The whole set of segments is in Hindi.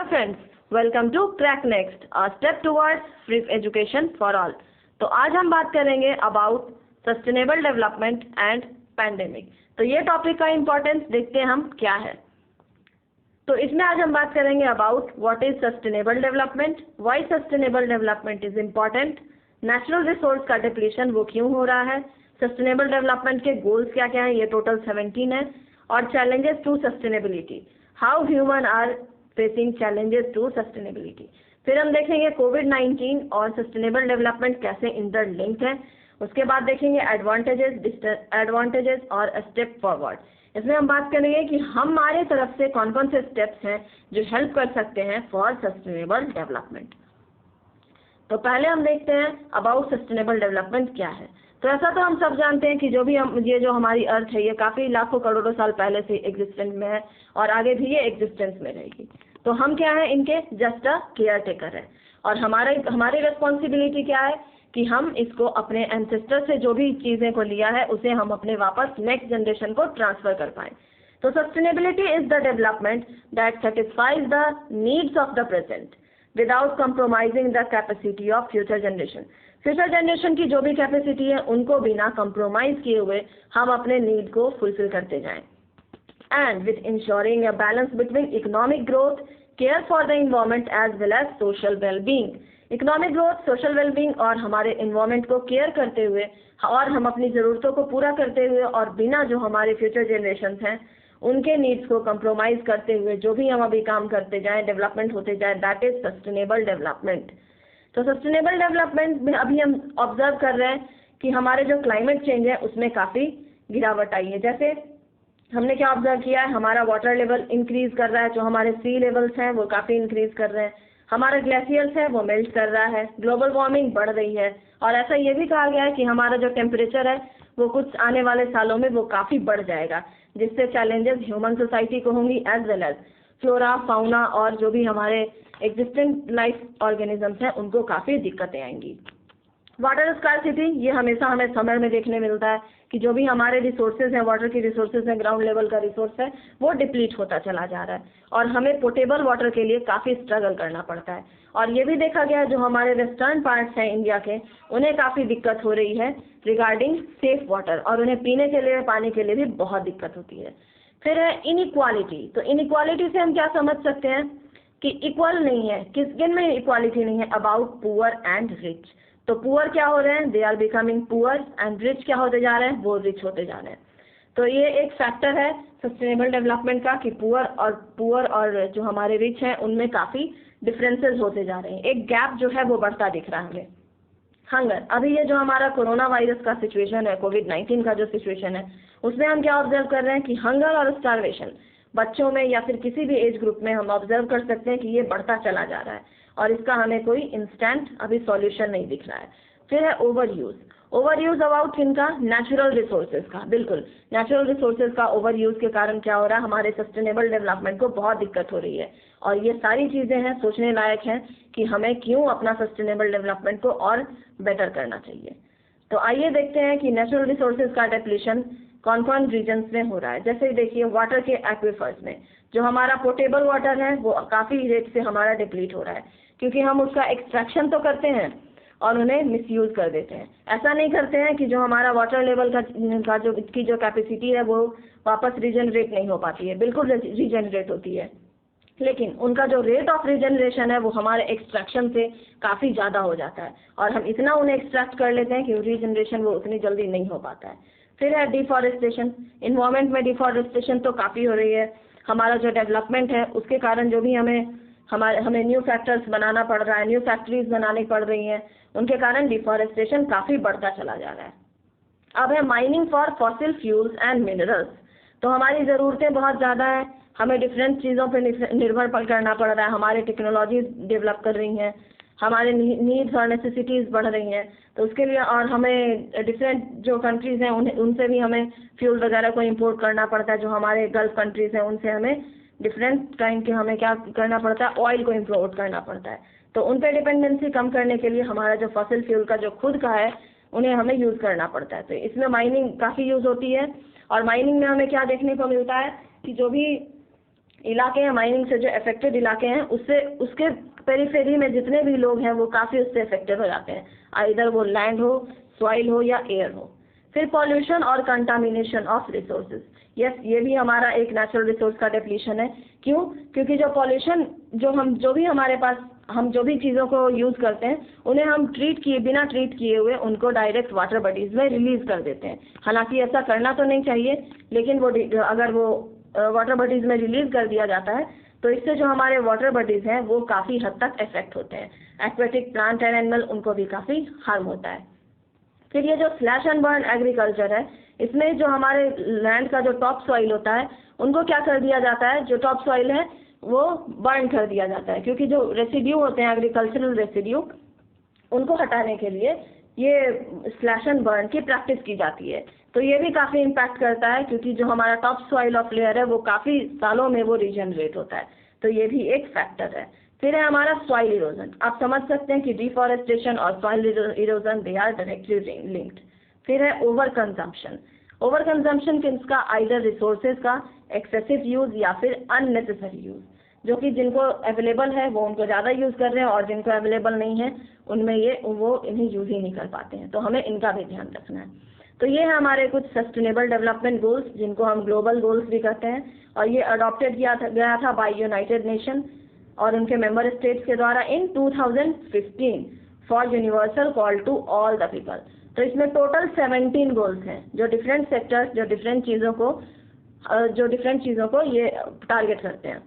Hello friends, welcome to Crack Next, a step towards free education for all। तो आज हम बात करेंगे about sustainable development and pandemic. तो ये टॉपिक का इम्पोर्टेंस देखते हैं हम क्या है। तो इसमें आज हम बात करेंगे about what is sustainable development, why sustainable development is important, natural resource का डिप्लीशन वो क्यों हो रहा है, सस्टेनेबल डेवलपमेंट के गोल्स क्या क्या हैं, ये टोटल 17 है, और challenges to sustainability, how human are facing challenges to sustainability. फिर हम देखेंगे कोविड-19 और सस्टेनेबल डेवलपमेंट कैसे इंटरलिंक्ड है। उसके बाद देखेंगे एडवांटेजेस और स्टेप फॉरवर्ड। इसमें हम बात करेंगे कि हमारे तरफ से कौन कौन से स्टेप्स हैं जो हेल्प कर सकते हैं फॉर सस्टेनेबल डेवलपमेंट। तो पहले हम देखते हैं अबाउट सस्टेनेबल डेवलपमेंट क्या है। तो ऐसा तो हम सब जानते हैं कि ये जो हमारी अर्थ है ये काफ़ी लाखों करोड़ों साल पहले से एग्जिस्टेंस में है और आगे भी ये एग्जिस्टेंस में रहेगी। तो हम क्या है, इनके जस्ट अ केयर टेकर है, और हमारी रिस्पॉन्सिबिलिटी क्या है कि हम इसको अपने एंसेस्टर से जो भी चीज़ें को लिया है उसे हम अपने वापस नेक्स्ट जनरेशन को ट्रांसफर कर पाएँ। तो sustainability is the development that satisfies the needs of the present without compromising the capacity of future generation. Future generation की जो भी कैपेसिटी है उनको बिना कंप्रोमाइज किए हुए हम अपने नीड को फुलफिल करते जाएं। And with ensuring a balance between economic growth, care for the environment as well as social wellbeing. Economic growth, social wellbeing और हमारे इन्वायरमेंट को केयर करते हुए और हम अपनी ज़रूरतों को पूरा करते हुए और बिना जो हमारे फ्यूचर जनरेशन हैं उनके नीड्स को कंप्रोमाइज करते हुए जो भी हम अभी काम करते जाएं, डेवलपमेंट होते जाए, दैट इज सस्टेनेबल डेवलपमेंट। तो सस्टेनेबल डेवलपमेंट में अभी हम ऑब्जर्व कर रहे हैं कि हमारे जो क्लाइमेट चेंज है उसमें काफ़ी गिरावट आई है। जैसे हमने क्या ऑब्जर्व किया है, हमारा वाटर लेवल इंक्रीज कर रहा है, जो हमारे सी लेवल्स हैं वो काफ़ी इंक्रीज कर रहे हैं, हमारा ग्लेशियर्स है वो मेल्ट कर रहा है, ग्लोबल वार्मिंग बढ़ रही है, और ऐसा ये भी कहा गया है कि हमारा जो टेम्परेचर है वो कुछ आने वाले सालों में वो काफ़ी बढ़ जाएगा, जिससे चैलेंजेस ह्यूमन सोसाइटी को होंगी as well as flora fauna और जो भी हमारे एग्जिस्टेंट लाइफ ऑर्गेनिजम्स हैं उनको काफ़ी दिक्कतें आएंगी। वाटर स्कार्सिटी, ये हमेशा हमें समर में देखने मिलता है कि जो भी हमारे रिसोर्सेज हैं, वाटर की रिसोर्सेज हैं, ग्राउंड लेवल का रिसोर्स है वो डिप्लीट होता चला जा रहा है और हमें पोर्टेबल वाटर के लिए काफ़ी स्ट्रगल करना पड़ता है। और ये भी देखा गया है जो हमारे वेस्टर्न पार्ट्स हैं इंडिया के, उन्हें काफ़ी दिक्कत हो रही है रिगार्डिंग सेफ वाटर, और उन्हें पीने के लिए, पानी के लिए भी बहुत दिक्कत होती है। फिर है इनइक्वालिटी। तो इनइक्वालिटी से हम क्या समझ सकते हैं कि इक्वल नहीं है, किन में इक्वालिटी नहीं है, अबाउट पुअर एंड रिच। तो पुअर क्या हो रहे हैं, they are becoming poor, and rich क्या होते जा रहे हैं, वो रिच होते जा रहे हैं। तो ये एक फैक्टर है सस्टेनेबल डेवलपमेंट का कि पुअर और जो हमारे रिच हैं उनमें काफ़ी डिफरेंसेस होते जा रहे हैं, एक गैप जो है वो बढ़ता दिख रहा है हमें। हंगर, अभी ये जो हमारा कोरोना वायरस का सिचुएशन है, कोविड-19 का जो सिचुएशन है, उसमें हम क्या ऑब्जर्व कर रहे हैं कि हंगर और स्टारवेशन बच्चों में या फिर किसी भी एज ग्रुप में हम ऑब्जर्व कर सकते हैं कि ये बढ़ता चला जा रहा है और इसका हमें कोई इंस्टेंट अभी सॉल्यूशन नहीं दिख रहा है। फिर है ओवर यूज़ अबाउट इनका नेचुरल रिसोर्सेज का। बिल्कुल, नेचुरल रिसोर्सेज का ओवर यूज़ के कारण क्या हो रहा है, हमारे सस्टेनेबल डेवलपमेंट को बहुत दिक्कत हो रही है, और ये सारी चीज़ें हैं सोचने लायक हैं कि हमें क्यों अपना सस्टेनेबल डेवलपमेंट को और बेटर करना चाहिए। तो आइए देखते हैं कि नेचुरल रिसोर्सेज का डिप्लीशन कौन कौन रीजन्स में हो रहा है। जैसे देखिए वाटर के एक्विफर्स में जो हमारा पोर्टेबल वाटर है वो काफ़ी रेट से हमारा डिप्लीट हो रहा है, क्योंकि हम उसका एक्सट्रैक्शन तो करते हैं और उन्हें मिसयूज़ कर देते हैं। ऐसा नहीं करते हैं कि जो हमारा वाटर लेवल का जो कैपेसिटी है वो वापस रीजनरेट नहीं हो पाती है, बिल्कुल रीजनरेट होती है, लेकिन उनका जो रेट ऑफ रीजनरेशन है वो हमारे एक्सट्रैक्शन से काफ़ी ज़्यादा हो जाता है और हम इतना उन्हें एक्सट्रैक्ट कर लेते हैं कि रीजनरेशन वो उतनी जल्दी नहीं हो पाता है। फिर है डिफॉरेस्टेशन। इन्वायरमेंट में डिफॉरेस्टेशन तो काफ़ी हो रही है, हमारा जो डेवलपमेंट है उसके कारण जो भी हमें न्यू फैक्टर्स बनाना पड़ रहा है, न्यू फैक्ट्रीज बनानी पड़ रही हैं, उनके कारण डिफॉरेस्टेशन काफ़ी बढ़ता चला जा रहा है। अब है mining for fossil fuels and minerals. तो हमारी ज़रूरतें बहुत ज़्यादा हैं, हमें डिफरेंट चीज़ों पर निर्भर करना पड़ रहा है, हमारे टेक्नोलॉजीज डेवलप कर रही हैं, हमारे नीड्स और नेसेसिटीज़ बढ़ रही हैं, तो उसके लिए और हमें डिफरेंट जो कंट्रीज़ हैं उनसे भी हमें फ्यूल वगैरह को इंपोर्ट करना पड़ता है। जो हमारे गल्फ कंट्रीज़ हैं उनसे हमें डिफरेंट काइंड के हमें क्या करना पड़ता है, ऑयल को इंपोर्ट करना पड़ता है। तो उन पर डिपेंडेंसी कम करने के लिए हमारा जो फॉसिल फ्यूल का जो खुद का है उन्हें हमें यूज़ करना पड़ता है। तो इसमें माइनिंग काफ़ी यूज़ होती है, और माइनिंग में हमें क्या देखने को मिलता है कि जो भी इलाके हैं, माइनिंग से जो अफेक्टेड इलाके हैं, उससे उसके पेरिफेरी में जितने भी लोग हैं वो काफ़ी उससे अफेक्टेड हो जाते हैं, इधर वो लैंड हो, सॉइल हो या एयर हो। फिर पॉल्यूशन और कंटामिनेशन ऑफ रिसोर्सेज, यस ये भी हमारा एक नेचुरल रिसोर्स का डिप्लीशन है। क्यों? क्योंकि जो पॉल्यूशन जो भी हमारे पास हम जो भी चीज़ों को यूज़ करते हैं उन्हें हम बिना ट्रीट किए हुए उनको डायरेक्ट वाटर बॉडीज़ में रिलीज़ कर देते हैं। हालांकि ऐसा करना तो नहीं चाहिए, लेकिन वो अगर वो वाटर बॉडीज़ में रिलीज़ कर दिया जाता है तो इससे जो हमारे वाटर बॉडीज़ हैं वो काफ़ी हद तक इफेक्ट होते हैं। एक्वेटिक प्लांट एंड एनिमल, उनको भी काफ़ी हार्म होता है। फिर ये जो स्लैश एंड बर्न एग्रीकल्चर है, इसमें जो हमारे लैंड का जो टॉप सॉइल होता है उनको क्या कर दिया जाता है, जो टॉप सॉइल है वो बर्न कर दिया जाता है, क्योंकि जो रेसिड्यू होते हैं एग्रीकल्चरल रेसिड्यू, उनको हटाने के लिए ये स्लैश एंड बर्न की प्रैक्टिस की जाती है। तो ये भी काफ़ी इम्पैक्ट करता है, क्योंकि जो हमारा टॉप सॉइल ऑफ लेयर है वो काफ़ी सालों में वो रीजनरेट होता है। तो ये भी एक फैक्टर है। फिर है हमारा सॉइल इरोजन। आप समझ सकते हैं कि डिफॉरेस्टेशन और soil erosion they are directly linked. फिर है ओवर कंजम्पशन। ओवर कंजम्पशन किसका? आइदर रिसोर्सेज का एक्सेसिव यूज़ या फिर अननेसेसरी यूज़, जो कि जिनको अवेलेबल है वो उनको ज़्यादा यूज़ कर रहे हैं और जिनको अवेलेबल नहीं है उनमें वो इन्हें यूज़ ही नहीं कर पाते हैं। तो हमें इनका भी ध्यान रखना है। तो ये है हमारे कुछ सस्टेनेबल डेवलपमेंट गोल्स, जिनको हम ग्लोबल गोल्स भी कहते हैं, और ये अडॉप्टेड गया था बाय यूनाइटेड नेशन और उनके मेंबर स्टेट्स के द्वारा in 2015 for universal call to all the people. तो इसमें टोटल 17 गोल्स हैं जो डिफरेंट सेक्टर्स, जो डिफरेंट चीज़ों को ये टारगेट करते हैं।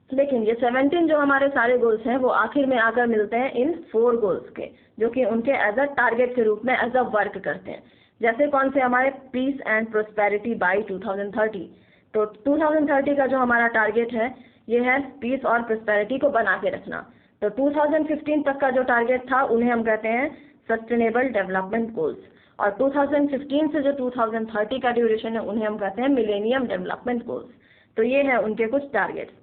लेकिन ये 17 जो हमारे सारे गोल्स हैं वो आखिर में आकर मिलते हैं इन 4 गोल्स के, जो कि उनके एज अ टारगेट के रूप में एज अ वर्क करते हैं। जैसे कौन से? हमारे पीस एंड प्रोस्पेरिटी बाय 2030। तो 2030 का जो हमारा टारगेट है ये है पीस और प्रोस्पेरिटी को बना के रखना। तो 2015 तक का जो टारगेट था उन्हें हम कहते हैं सस्टेनेबल डेवलपमेंट गोल्स, और 2015 से जो 2030 का ड्यूरेशन है उन्हें हम कहते हैं मिलेनियम डेवलपमेंट गोल्स। तो ये है उनके कुछ targets.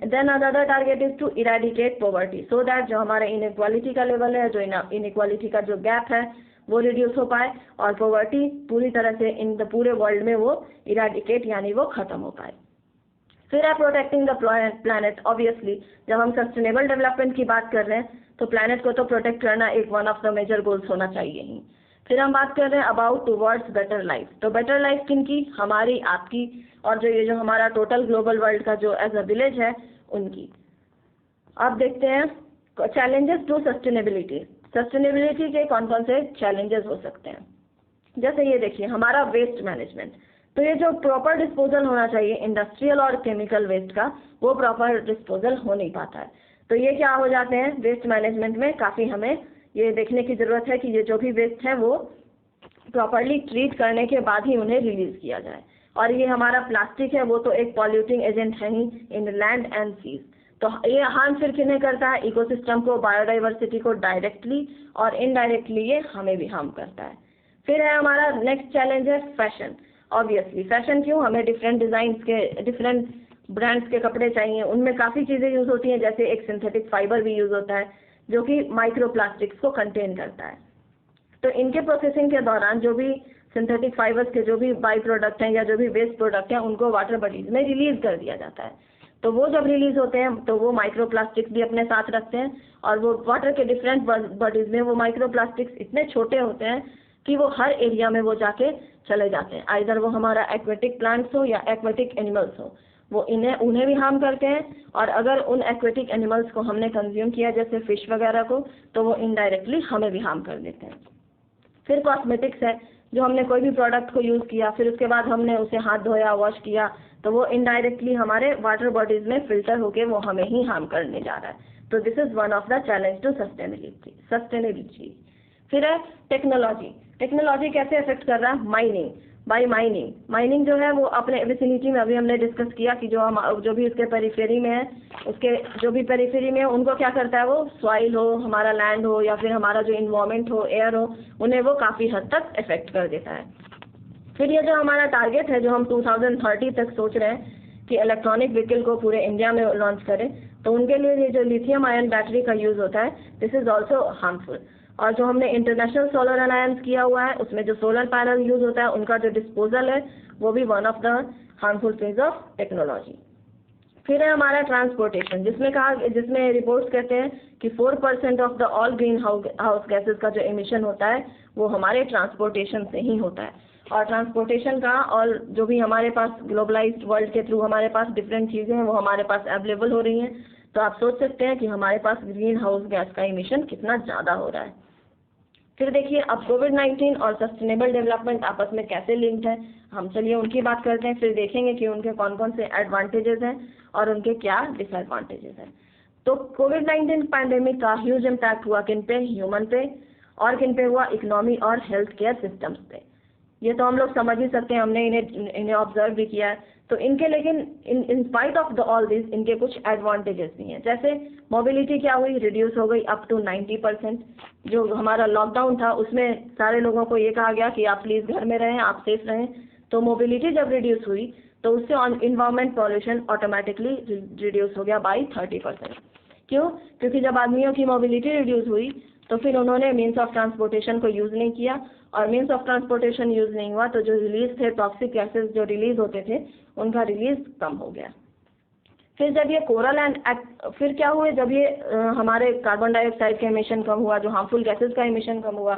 Then other target is to eradicate poverty, so that जो हमारा इनइक्वालिटी का लेवल है, जो इनइक्वालिटी का जो गैप है वो रिड्यूस हो पाए और पॉवर्टी पूरी तरह से इन द पूरे वर्ल्ड में वो इरेडिकेट यानी वो खत्म हो पाए। फिर है प्रोटेक्टिंग द प्लैनेट। ऑब्वियसली जब हम सस्टेनेबल डेवलपमेंट की बात कर रहे हैं तो प्लैनेट को तो प्रोटेक्ट करना एक one of the major goals होना चाहिए ही। फिर हम बात कर रहे हैं अबाउट टूवर्ड्स बेटर लाइफ। तो बेटर लाइफ किनकी? हमारी, आपकी, और ये जो हमारा टोटल ग्लोबल वर्ल्ड का जो एज अ विलेज है उनकी। अब देखते हैं चैलेंजेस टू सस्टेनेबिलिटी। सस्टेनेबिलिटी के कौन कौन से चैलेंजेस हो सकते हैं? जैसे ये देखिए हमारा वेस्ट मैनेजमेंट। तो ये जो प्रॉपर डिस्पोजल होना चाहिए इंडस्ट्रियल और केमिकल वेस्ट का, वो प्रॉपर डिस्पोजल हो नहीं पाता है। तो ये क्या हो जाते हैं, वेस्ट मैनेजमेंट में काफ़ी हमें ये देखने की ज़रूरत है कि ये जो भी वेस्ट है वो प्रॉपरली ट्रीट करने के बाद ही उन्हें रिलीज़ किया जाए। और ये हमारा प्लास्टिक है वो तो एक पॉल्यूटिंग एजेंट है ही इन लैंड एंड सीज। तो ये हार्म फिर किन्हें करता है? इकोसिस्टम को, बायोडाइवर्सिटी को डायरेक्टली, और इनडायरेक्टली ये हमें भी हार्म करता है। फिर है हमारा नेक्स्ट चैलेंज है फैशन। ऑब्वियसली फैशन क्यों? हमें डिफरेंट डिज़ाइंस के, डिफरेंट ब्रांड्स के कपड़े चाहिए, उनमें काफ़ी चीज़ें यूज़ होती हैं, जैसे एक सिंथेटिक फाइबर भी यूज़ होता है जो कि माइक्रो प्लास्टिक्स को कंटेन करता है। तो इनके प्रोसेसिंग के दौरान जो भी सिंथेटिक फाइबर्स के जो भी बाई प्रोडक्ट हैं या जो भी वेस्ट प्रोडक्ट हैं उनको वाटर बॉडीज में रिलीज़ कर दिया जाता है। तो वो जब रिलीज़ होते हैं तो वो माइक्रो प्लास्टिक्स भी अपने साथ रखते हैं, और वो वाटर के डिफरेंट बॉडीज में वो माइक्रो प्लास्टिक्स इतने छोटे होते हैं कि वो हर एरिया में वो जाके चले जाते हैं, आइदर वो हमारा एक्वेटिक प्लांट्स हो या एक्वेटिक एनिमल्स हो, वो उन्हें भी हार्म करते हैं। और अगर उन एक्वेटिक एनिमल्स को हमने कंज्यूम किया जैसे फिश वगैरह को, तो वो इनडायरेक्टली हमें भी हार्म कर देते हैं। फिर कॉस्मेटिक्स है, जो हमने कोई भी प्रोडक्ट को यूज़ किया फिर उसके बाद हमने उसे हाथ धोया, वॉश किया, तो वो इनडायरेक्टली हमारे वाटर बॉडीज में फिल्टर होके वो हमें ही हार्म करने जा रहा है। तो this is one of the challenge to sustainability. फिर है टेक्नोलॉजी। टेक्नोलॉजी कैसे अफेक्ट कर रहा है? माइनिंग जो है वो अपने विसिनिटी में अभी हमने डिस्कस किया कि जो भी उसके पेरिफेरी में है, उसके जो भी पेरिफेरी में है उनको क्या करता है, वो सॉइल हो, हमारा लैंड हो या फिर हमारा जो इन्वायरमेंट हो, एयर हो, उन्हें वो काफ़ी हद तक इफेक्ट कर देता है। फिर ये जो हमारा टारगेट है जो हम 2030 तक सोच रहे हैं कि इलेक्ट्रॉनिक व्हीकल को पूरे इंडिया में लॉन्च करें, तो उनके लिए ये जो लिथियम आयन बैटरी का यूज़ होता है दिस इज़ ऑल्सो हार्मफुल। और जो हमने इंटरनेशनल सोलर अलायंस किया हुआ है उसमें जो सोलर पैनल यूज़ होता है उनका जो डिस्पोजल है वो भी one of the harmful things of technology. फिर है हमारा ट्रांसपोर्टेशन, जिसमें रिपोर्ट्स कहते हैं कि 4% of the all green house gases का जो एमिशन होता है वो हमारे ट्रांसपोर्टेशन से ही होता है। और ट्रांसपोर्टेशन का और जो भी हमारे पास ग्लोबलाइज्ड वर्ल्ड के थ्रू हमारे पास डिफरेंट चीज़ें हैं वो हमारे पास अवेलेबल हो रही हैं, तो आप सोच सकते हैं कि हमारे पास ग्रीन हाउस गैस का एमिशन कितना ज़्यादा हो रहा है। फिर देखिए अब कोविड-19 और सस्टेनेबल डेवलपमेंट आपस में कैसे लिंक्ड है, हम चलिए उनकी बात करते हैं। फिर देखेंगे कि उनके कौन कौन से एडवांटेजेस हैं और उनके क्या डिसएडवांटेजेस हैं। तो कोविड-19 पैंडेमिक का ह्यूज इम्पैक्ट हुआ किन पे, ह्यूमन पे, और किन पे हुआ, इकोनॉमी और हेल्थ केयर सिस्टम्स पे। ये तो हम लोग समझ ही सकते हैं, हमने इन्हें ऑब्जर्व भी किया है। तो इनके लेकिन in spite of the all this इनके कुछ एडवांटेजेस भी हैं। जैसे मोबिलिटी क्या हुई, रिड्यूस हो गई अप टू 90%। जो हमारा लॉकडाउन था उसमें सारे लोगों को ये कहा गया कि आप प्लीज़ घर में रहें, आप सेफ रहें। तो मोबिलिटी जब रिड्यूस हुई तो उससे इन्वायरमेंट पॉल्यूशन ऑटोमेटिकली रिड्यूस हो गया बाई 30%। क्यों? क्योंकि जब आदमियों की मोबिलिटी रिड्यूस हुई तो फिर उन्होंने मीन्स ऑफ ट्रांसपोर्टेशन को यूज़ नहीं किया, और मीन्स ऑफ ट्रांसपोर्टेशन यूज़ नहीं हुआ तो जो रिलीज थे टॉक्सिक गैसेस जो रिलीज होते थे उनका रिलीज कम हो गया। फिर जब ये कोरल फिर क्या हुए, जब ये हमारे कार्बन डाइऑक्साइड का एमिशन कम हुआ, जो हार्मफुल गैसेस का एमिशन कम हुआ,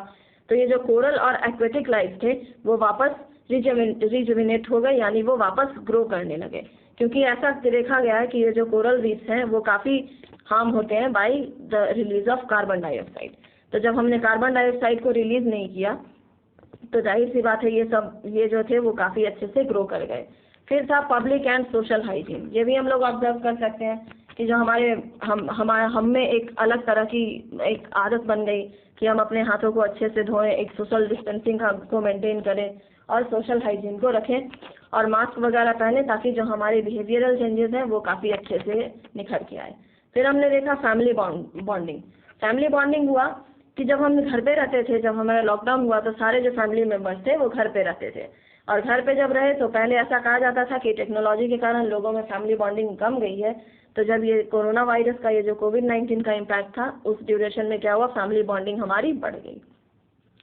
तो ये जो कोरल और एक्वेटिक लाइफ थे वो वापस रिजुविनेट हो गए, यानी वो वापस ग्रो करने लगे। क्योंकि ऐसा देखा गया है कि ये जो कोरल रीफ्स हैं वो काफ़ी हार्म होते हैं by the release of carbon dioxide. तो जब हमने कार्बन डाइऑक्साइड को रिलीज नहीं किया तो जाहिर सी बात है ये जो थे वो काफ़ी अच्छे से ग्रो कर गए। फिर था पब्लिक एंड सोशल हाइजीन। ये भी हम लोग ऑब्जर्व कर सकते हैं कि जो हम में एक अलग तरह की एक आदत बन गई कि हम अपने हाथों को अच्छे से धोएं, एक सोशल डिस्टेंसिंग को मेंटेन करें और सोशल हाइजीन को रखें और मास्क वगैरह पहने, ताकि जो हमारे बिहेवियरल चेंजेस हैं वो काफ़ी अच्छे से निखर के आए। फिर हमने देखा फैमिली बॉन्डिंग हुआ कि जब हम घर पे रहते थे, जब हमारा लॉकडाउन हुआ तो सारे जो फैमिली मेम्बर्स थे वो घर पे रहते थे, और घर पे जब रहे तो पहले ऐसा कहा जाता था कि टेक्नोलॉजी के कारण लोगों में फैमिली बॉन्डिंग कम गई है। तो जब ये कोरोना वायरस का ये जो कोविड-19 का इम्पैक्ट था उस ड्यूरेशन में क्या हुआ, फैमिली बॉन्डिंग हमारी बढ़ गई।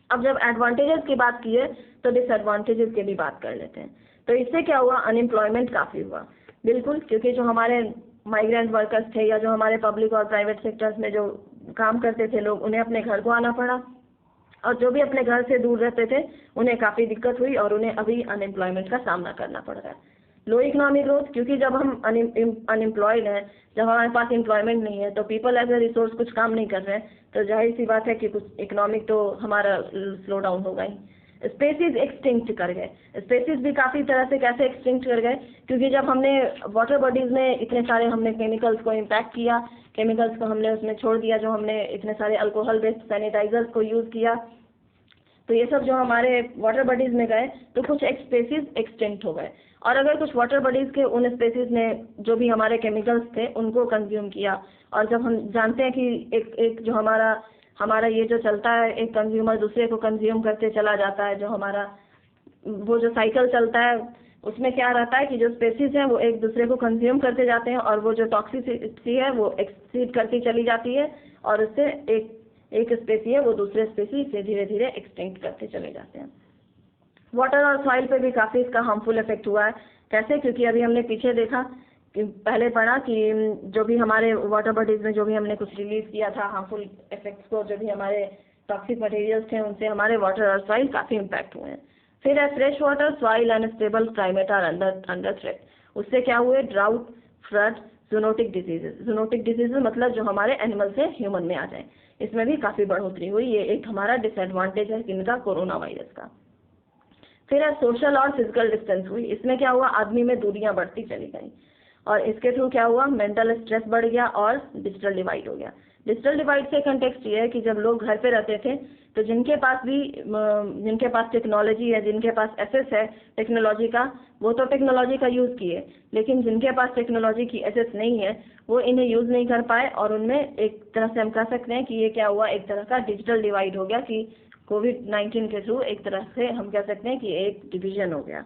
अब जब एडवांटेजेस की बात की है तो डिसएडवांटेजेस की भी बात कर लेते हैं। तो इससे क्या हुआ, अनएम्प्लॉयमेंट काफ़ी हुआ। बिल्कुल, क्योंकि जो हमारे माइग्रेंट वर्कर्स थे या जो हमारे पब्लिक और प्राइवेट सेक्टर्स में जो काम करते थे लोग, उन्हें अपने घर को आना पड़ा, और जो भी अपने घर से दूर रहते थे उन्हें काफ़ी दिक्कत हुई और उन्हें अभी अनएम्प्लॉयमेंट का सामना करना पड़ रहा है। लो इकोनॉमिक ग्रोथ, क्योंकि जब हम अनएम्प्लॉयड हैं, जब हमारे पास एम्प्लॉयमेंट नहीं है तो पीपल एज ए रिसोर्स कुछ काम नहीं कर रहे हैं, तो जाहिर सी बात है कि कुछ इकोनॉमिक तो हमारा स्लो डाउन होगा ही। स्पेसीज एक्सटिंक्ट कर गए। स्पेसीज भी काफ़ी तरह से कैसे एक्सटिंक्ट कर गए, क्योंकि जब हमने वाटर बॉडीज़ में इतने सारे हमने केमिकल्स को इम्पैक्ट किया, केमिकल्स को हमने उसमें छोड़ दिया, जो हमने इतने सारे अल्कोहल बेस्ड सैनिटाइजर्स को यूज़ किया, तो ये सब जो हमारे वाटर बॉडीज़ में गए तो कुछ स्पेसीज एक्सटिंक्ट हो गए। और अगर कुछ वाटर बॉडीज़ के उन स्पेसीज ने जो भी हमारे केमिकल्स थे उनको कंज्यूम किया, और जब हम जानते हैं कि एक जो हमारा ये जो चलता है, एक कंज्यूमर दूसरे को कंज्यूम करते चला जाता है, जो हमारा वो जो साइकिल चलता है उसमें क्या रहता है कि जो स्पेसीज हैं वो एक दूसरे को कंज्यूम करते जाते हैं, और वो जो टॉक्सिसिटी है वो एक्सीड करती चली जाती है, और उससे एक स्पेसी है वो दूसरे स्पेसी से धीरे धीरे एक्सटिंक्ट करते चले जाते हैं। वाटर और सॉइल पे भी काफ़ी इसका हार्मफुल इफेक्ट हुआ है। कैसे? क्योंकि अभी हमने पीछे देखा कि पहले पढ़ा कि जो भी हमारे वाटर बॉडीज़ में जो भी हमने कुछ रिलीज किया था हार्मफुल इफेक्ट्स को, जो भी हमारे टॉक्सिक मटेरियल्स थे, उनसे हमारे वाटर और सॉइल काफ़ी इम्पैक्ट हुए हैं। फिर है fresh water, soil and stable climate are under threat. उससे क्या हुए, ड्राउट, फ्लड, जूनोटिक डिजीजेज मतलब जो हमारे एनिमल से ह्यूमन में आ जाए, इसमें भी काफ़ी बढ़ोतरी हुई। ये एक हमारा डिसएडवांटेज है इनका, कोरोना वायरस का। फिर है सोशल और फिजिकल डिस्टेंस हुई। इसमें क्या हुआ, आदमी में दूरियां बढ़ती चली गई, और इसके थ्रू क्या हुआ, मेंटल स्ट्रेस बढ़ गया और डिजिटल डिवाइड हो गया। डिजिटल डिवाइड से कंटेक्स्ट ये है कि जब लोग घर पे रहते थे तो जिनके पास टेक्नोलॉजी है, जिनके पास एक्सेस है टेक्नोलॉजी का, वो तो टेक्नोलॉजी का यूज़ किए, लेकिन जिनके पास टेक्नोलॉजी की एक्सेस नहीं है वो इन्हें यूज़ नहीं कर पाए, और उनमें एक तरह से हम कह सकते हैं कि ये क्या हुआ, एक तरह का डिजिटल डिवाइड हो गया, कि कोविड-19 के थ्रू एक तरह से हम कह सकते हैं कि एक डिवीजन हो गया।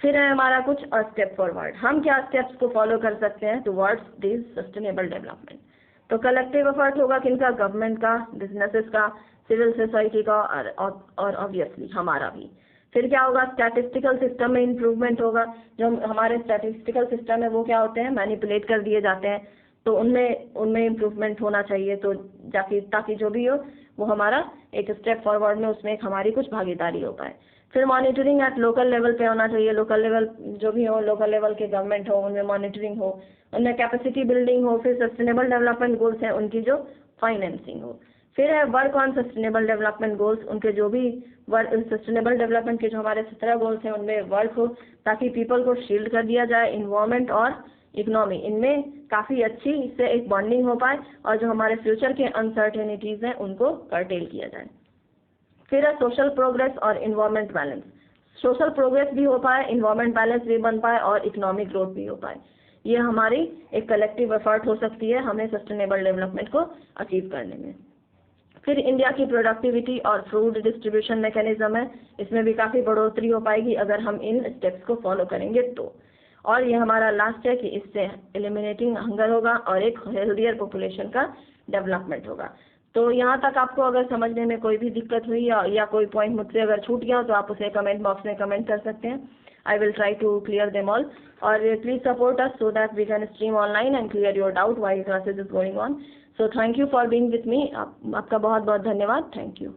फिर है हमारा कुछ स्टेप फॉरवर्ड, हम क्या स्टेप्स को फॉलो कर सकते हैं टुवर्ड्स दिस सस्टेनेबल डेवलपमेंट। तो कलेक्टिव एफर्ट होगा किनका, गवर्नमेंट का, बिजनेसेस का, सिविल सोसाइटी का, और ऑब्वियसली हमारा भी। फिर क्या होगा, स्टैटिस्टिकल सिस्टम में इम्प्रूवमेंट होगा। जो हमारे स्टैटिस्टिकल सिस्टम है वो क्या होते हैं, मैनिपुलेट कर दिए जाते हैं, तो उनमें इम्प्रूवमेंट होना चाहिए, तो ताकि जो भी हो वो हमारा एक स्टेप फॉरवर्ड में उसमें एक हमारी कुछ भागीदारी हो पाए। फिर मॉनिटरिंग एट लोकल लेवल पे होना चाहिए, लोकल लेवल जो भी हो, लोकल लेवल के गवर्नमेंट हो उनमें मॉनिटरिंग हो, उनमें कैपेसिटी बिल्डिंग हो। फिर सस्टेनेबल डेवलपमेंट गोल्स हैं उनकी जो फाइनेंसिंग हो। फिर है work on sustainable development goals, उनके जो भी सस्टेनेबल डेवलपमेंट के जो हमारे 17 गोल्स हैं उनमें वर्क हो, ताकि पीपल को शील्ड कर दिया जाए, इन्वायरमेंट और इकोनॉमी इनमें काफ़ी अच्छी इससे एक बॉन्डिंग हो पाए, और जो हमारे फ्यूचर के अनसर्टेनिटीज़ हैं उनको कर्टेल किया जाए। फिर है सोशल प्रोग्रेस और इन्वायरमेंट बैलेंस, सोशल प्रोग्रेस भी हो पाए, इन्वायरमेंट बैलेंस भी बन पाए और इकोनॉमिक ग्रोथ भी हो पाए। ये हमारी एक कलेक्टिव एफर्ट हो सकती है हमें सस्टेनेबल डेवलपमेंट को अचीव करने में। फिर इंडिया की प्रोडक्टिविटी और फूड डिस्ट्रीब्यूशन मैकेनिज्म है, इसमें भी काफ़ी बढ़ोतरी हो पाएगी अगर हम इन स्टेप्स को फॉलो करेंगे तो। और ये हमारा लास्ट है कि इससे एलिमिनेटिंग हंगर होगा और एक हेल्दियर पॉपुलेशन का डेवलपमेंट होगा। तो यहाँ तक आपको अगर समझने में कोई भी दिक्कत हुई या कोई पॉइंट मुझसे अगर छूट गया हो तो आप उसे कमेंट बॉक्स में कमेंट कर सकते हैं। I will try to clear them all. और please support us so that we can stream online and clear your doubt while classes is going on. So thank you for being with me. आपका बहुत बहुत धन्यवाद। Thank you.